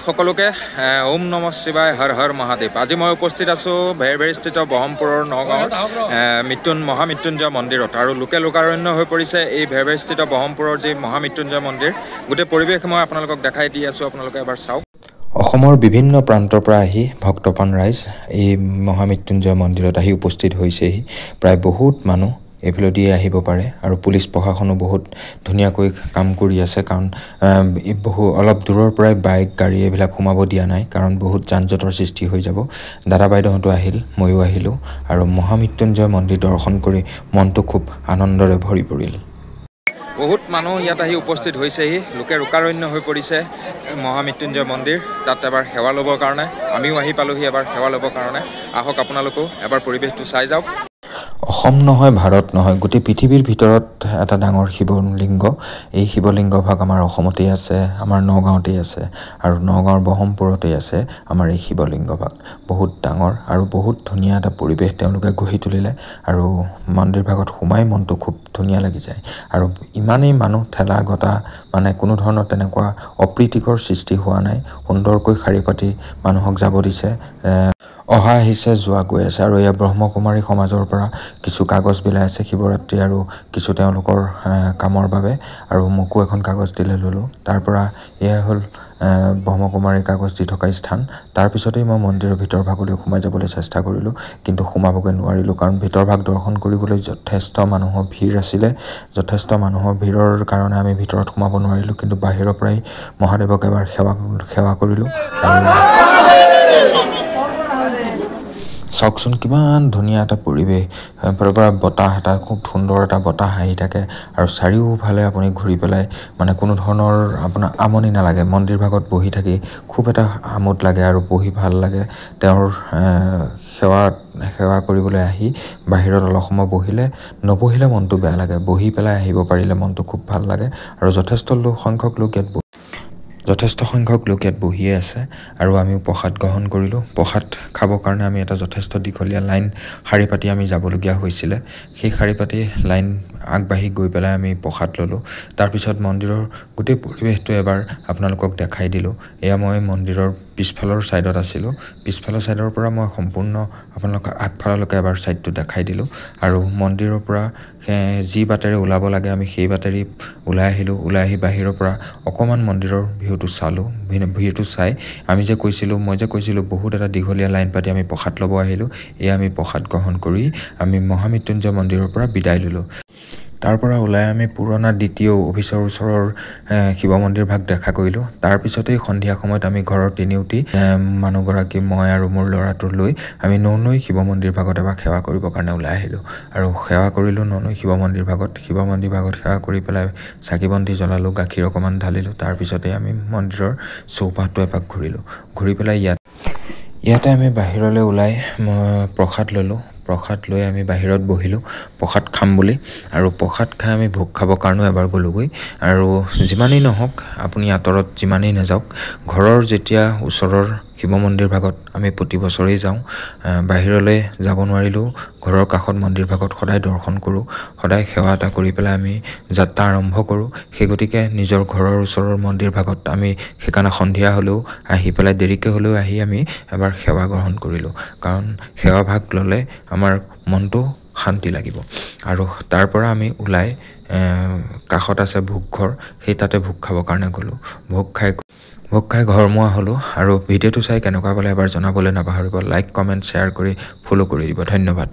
সকলোকে ওম নম শিৱায় হৰ হৰ মহাদেৱ। আজি মই উপস্থিত আছোঁ ভেৰভেৰিস্থিত ব্ৰহ্মপুৰৰ নগাঁৱৰ মহামৃত্যুঞ্জয় মন্দিৰত। আৰু লোকে লোকাৰণ্য হৈ পৰিছে এই ভেৰভেৰিস্থিত ব্ৰহ্মপুৰৰ যি মহামৃত্যুঞ্জয় মন্দিৰ, গোটেই পৰিৱেশ মই আপোনালোকক দেখাই দি আছোঁ, আপোনালোকে এবাৰ চাওক। অসমৰ বিভিন্ন প্ৰান্তৰ পৰা আহি ভক্তপ্ৰাণ ৰাইজ এই মহামৃত্যুঞ্জয় মন্দিৰত আহি উপস্থিত হৈছেহি। প্ৰায় বহুত মানুহ এইফালেদি আহিব পাৰে আৰু পুলিচ প্ৰশাসনো বহুত ধুনীয়াকৈ কাম কৰি আছে, কাৰণ অলপ দূৰৰ পৰাই বাইক গাড়ী এইবিলাক সোমাব দিয়া নাই, কাৰণ বহুত যান জঁটৰ সৃষ্টি হৈ যাব। দাদা বাইদেউহঁতো আহিল, ময়ো আহিলোঁ আৰু মহামৃত্যুঞ্জয় মন্দিৰ দৰ্শন কৰি মনটো খুব আনন্দৰে ভৰি পৰিল। বহুত মানুহ ইয়াত আহি উপস্থিত হৈছেহি, লোকে লোকাৰণ্য হৈ পৰিছে মহামৃত্যুঞ্জয় মন্দিৰ। তাত এবাৰ সেৱা ল'বৰ কাৰণে আমিও আহি পালোহি এবাৰ সেৱা ল'বৰ কাৰণে। আহক আপোনালোকেও এবাৰ পৰিৱেশটো চাই যাওক। অসম নহয়, ভাৰত নহয়, গোটেই পৃথিৱীৰ ভিতৰত এটা ডাঙৰ শিৱলিংগ। এই শিৱলিংগ ভাগ আমাৰ অসমতেই আছে, আমাৰ নগাঁৱতেই আছে, আৰু নগাঁৱৰ ব্ৰহ্মপুৰতেই আছে আমাৰ এই শিৱলিংগ ভাগ। বহুত ডাঙৰ আৰু বহুত ধুনীয়া এটা পৰিৱেশ তেওঁলোকে গঢ়ি তুলিলে, আৰু মন্দিৰ ভাগত সোমাই মনটো খুব ধুনীয়া লাগি যায়। আৰু ইমানেই মানুহ ঠেলা গটা, মানে কোনো ধৰণৰ তেনেকুৱা অপ্ৰীতিকৰ সৃষ্টি হোৱা নাই। সুন্দৰকৈ শাৰী পাতি মানুহক যাব দিছে, অহা আহিছে, যোৱা গৈ আছে। আৰু এয়া ব্ৰহ্মকুমাৰী সমাজৰ পৰা কিছু কাগজ বিলাই আছে শিৱৰাত্ৰি আৰু কিছু তেওঁলোকৰ কামৰ বাবে, আৰু মোকো এখন কাগজ দিলে, ল'লোঁ। তাৰ পৰা এয়া হ'ল ব্ৰহ্মকুমাৰী কাগজ দি থকা স্থান। তাৰপিছতেই মই মন্দিৰৰ ভিতৰ ভাগলৈ সোমাই যাবলৈ চেষ্টা কৰিলোঁ, কিন্তু সোমাবগৈ নোৱাৰিলোঁ, কাৰণ ভিতৰ ভাগ দৰ্শন কৰিবলৈ যথেষ্ট মানুহৰ ভিৰ আছিলে। যথেষ্ট মানুহৰ ভিৰৰ কাৰণে আমি ভিতৰত সোমাব নোৱাৰিলোঁ, কিন্তু বাহিৰৰ পৰাই মহাদেৱক এবাৰ সেৱা কৰিলোঁ। চাওকচোন কিমান ধুনীয়া এটা পৰিৱেশ, এফালৰ পৰা বতাহ এটা, খুব সুন্দৰ এটা বতাহ আহি থাকে, আৰু চাৰিওফালে আপুনি ঘূৰি পেলাই মানে কোনো ধৰণৰ আপোনাৰ আমনি নালাগে। মন্দিৰ ভাগত বহি থাকি খুব এটা আমোদ লাগে আৰু বহি ভাল লাগে। তেওঁৰ সেৱা কৰিবলৈ আহি বাহিৰত অলপ সময় নবহিলে মনটো বেয়া লাগে, বহি পেলাই আহিব পাৰিলে মনটো খুব ভাল লাগে। আৰু যথেষ্ট সংখ্যক লোক ইয়াত বহিয়ে আছে, আৰু আমিও প্ৰসাদ গ্ৰহণ কৰিলোঁ। প্ৰসাদ খাবৰ কাৰণে আমি এটা যথেষ্ট দীঘলীয়া লাইন শাৰী পাতি আমি যাবলগীয়া হৈছিলে। সেই শাৰী পাতি লাইন আগবাঢ়ি গৈ পেলাই আমি প্ৰসাদ ল'লোঁ। তাৰপিছত মন্দিৰৰ গোটেই পৰিৱেশটো এবাৰ আপোনালোকক দেখাই দিলোঁ। এয়া মই মন্দিৰৰ পিছফালৰ ছাইডত আছিলোঁ। পিছফালৰ ছাইডৰ পৰা মই সম্পূৰ্ণ আপোনালোকক আগফাললৈকে এবাৰ ছাইডটো দেখাই দিলোঁ। আৰু মন্দিৰৰ পৰা যি বাটেৰে ওলাব লাগে আমি সেই বাটেৰে ওলাই আহিলোঁ। ওলাই আহি বাহিৰৰ পৰা অকণমান মন্দিৰৰ ভিউটো চালোঁ। ভিউটো চাই মই যে কৈছিলোঁ বহুত এটা দীঘলীয়া লাইন পাতি আমি প্ৰসাদ ল'ব আহিলোঁ, এয়া আমি প্ৰসাদ গ্ৰহণ কৰি আমি মহামৃত্যুঞ্জয় মন্দিৰৰ পৰা বিদায় ল'লোঁ। তাৰ পৰা ওলাই আমি পুৰণা দ্বিতীয় অফিচৰ ওচৰৰ শিৱ মন্দিৰ ভাগ দেখা কৰিলোঁ। তাৰপিছতেই সন্ধিয়া সময়ত আমি ঘৰৰ তিনিওটি মানুহগৰাকী, মই আৰু মোৰ ল'ৰাটো লৈ আমি ননৈ শিৱ মন্দিৰ ভাগত এবাৰ সেৱা কৰিবৰ কাৰণে ওলাই আহিলোঁ। আৰু সেৱা কৰিলোঁ ননৈ শিৱ মন্দিৰ ভাগত সেৱা কৰি পেলাই চাকি বন্তি জ্বলালোঁ, গাখীৰ অকণমান ঢালিলোঁ। তাৰপিছতে আমি মন্দিৰৰ চৌপাশটো এপাক ঘূৰি পেলাই ইয়াতে আমি বাহিৰলৈ ওলাই প্ৰসাদ ল'লোঁ। প্ৰসাদ লৈ আমি বাহিৰত বহিলোঁ প্ৰসাদ খাম বুলি, আৰু প্ৰসাদ খাই আমি ভোগ খাবৰ কাৰণেও এবাৰ গ'লোঁগৈ। আৰু যিমানেই নহওক, আপুনি আঁতৰত যিমানেই নাযাওক, ঘৰৰ যেতিয়া ওচৰৰ শিৱ মন্দিৰ ভাগত আমি প্ৰতি বছৰেই যাওঁ। বাহিৰলৈ যাব নোৱাৰিলেও ঘৰৰ কাষত মন্দিৰ ভাগত সদায় দৰ্শন কৰোঁ, সদায় সেৱা এটা কৰি পেলাই আমি যাত্ৰা আৰম্ভ কৰোঁ। সেই গতিকে নিজৰ ঘৰৰ ওচৰৰ মন্দিৰ ভাগত আমি সেইকাৰণে সন্ধিয়া হ'লেও আহি পেলাই, দেৰিকৈ হ'লেও আহি আমি এবাৰ সেৱা গ্ৰহণ কৰিলোঁ, কাৰণ সেৱা ভাগ ল'লে আমাৰ মনটো শান্তি লাগিব। আৰু তাৰ পৰা আমি ওলাই কাষত আছে ভোগঘৰ, সেই তাতে ভোগ খাবৰ কাৰণে গ'লোঁ। ভোগ খাই ঘৰমুৱা হ'লোঁ। আৰু ভিডিঅ'টো চাই কেনেকুৱা পালে এবাৰ জনাবলৈ নাপাহৰিব। লাইক, কমেণ্ট, শ্বেয়াৰ কৰি ফ'ল' কৰি দিব। ধন্যবাদ।